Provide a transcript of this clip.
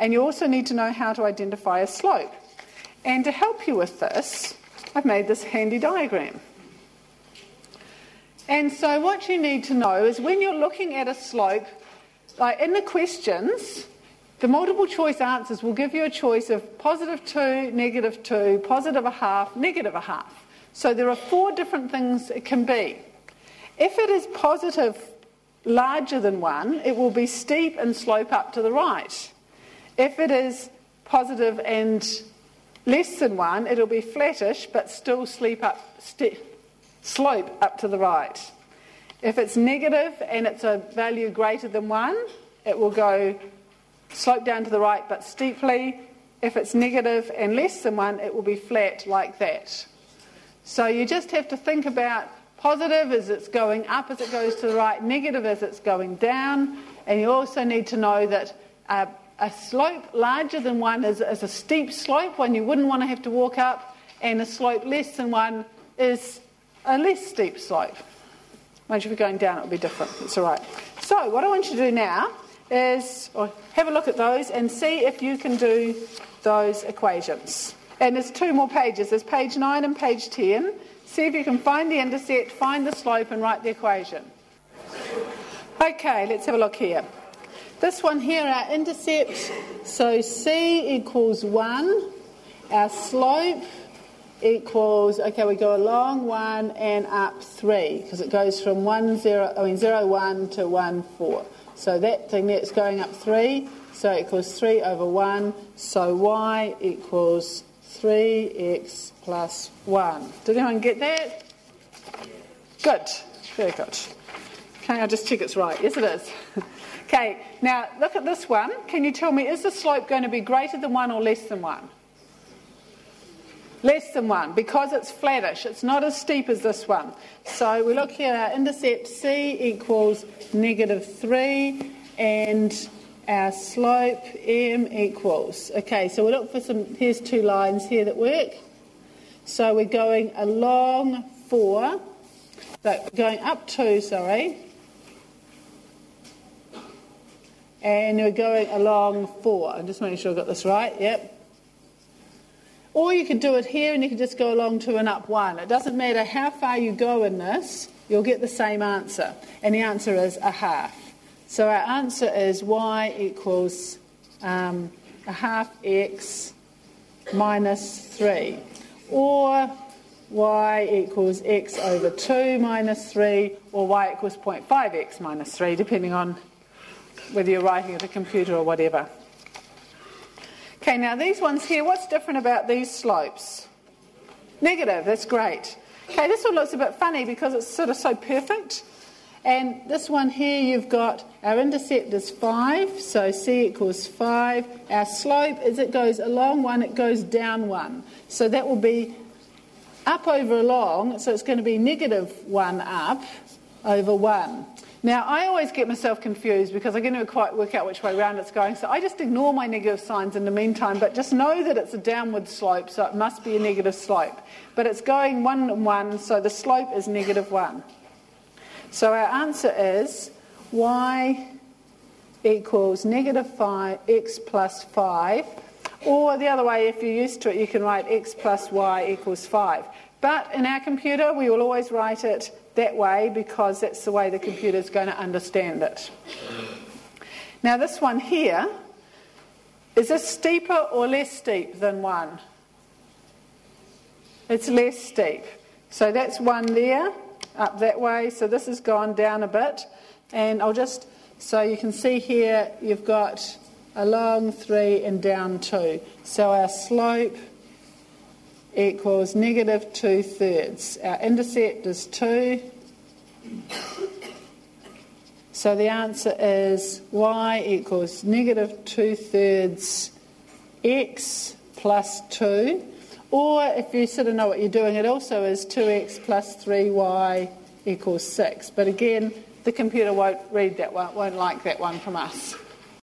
And you also need to know how to identify a slope. And to help you with this, I've made this handy diagram. And so what you need to know is when you're looking at a slope, like in the questions, the multiple choice answers will give you a choice of +2, -2, +0.5, -0.5. So there are 4 different things it can be. If it is positive larger than 1, it will be steep and slope up to the right. If it is positive and less than 1, it'll be flattish but still slope up to the right. If it's negative and it's a value greater than 1, it will go slope down to the right but steeply. If it's negative and less than 1, it will be flat like that. So you just have to think about positive as it's going up as it goes to the right, negative as it's going down, and you also need to know that a slope larger than 1 is a steep slope, one you wouldn't want to have to walk up, and a slope less than 1 is a less steep slope. Once you're going down, it'll be different. It's all right. So what I want you to do now is have a look at those and see if you can do those equations. And there's 2 more pages. There's page 9 and page 10. See if you can find the intercept, find the slope, and write the equation. Okay, let's have a look here. This one here, our intercept, so C equals 1. Our slope equals, okay, we go along 1 and up 3, because it goes from 0, 1 to 1, 4. So that thing that's going up 3, so it equals 3 over 1, so y equals 3x plus 1. Did anyone get that? Good, very good. Okay, I'll just check it's right. Yes, it is. Okay, now look at this one. Can you tell me, is the slope going to be greater than 1 or less than 1? Less than 1, because it's flattish. It's not as steep as this one. So we look here, our intercept C equals -3, and our slope M equals. Okay, so we look for here's 2 lines here that work. So we're going along 4, going up 2, sorry. And we're going along 4. I'm just making sure I got this right, yep. Or you could do it here and you could just go along 2 and up 1. It doesn't matter how far you go in this, you'll get the same answer. And the answer is 1/2. So our answer is y equals 1/2 x minus 3. Or y equals x over 2 minus 3, or y equals 0.5x minus 3, depending on whether you're writing at a computer or whatever. Okay, now these ones here, what's different about these slopes? Negative, that's great. Okay, this one looks a bit funny because it's sort of so perfect. And this one here, you've got our intercept is 5, so C equals 5. Our slope, as it goes along 1, it goes down 1. So that will be up over along, so it's going to be -1 up over 1. Now, I always get myself confused because I can never quite work out which way round it's going, so I just ignore my negative signs in the meantime, but just know that it's a downward slope, so it must be a negative slope. But it's going 1 and 1, so the slope is -1. So our answer is y equals -5x plus 5, or the other way, if you're used to it, you can write x plus y equals 5. But in our computer, we will always write it that way because that's the way the computer is going to understand it. Now this one here, is this steeper or less steep than 1? It's less steep. So that's 1 there, up that way. So this has gone down a bit. And so you can see here, you've got along 3 and down 2. So our slope equals -2/3. Our intercept is 2. So the answer is y equals -2/3 x plus 2. Or if you sort of know what you're doing, it also is 2x plus 3y equals 6. But again, the computer won't read that one, won't like that one from us.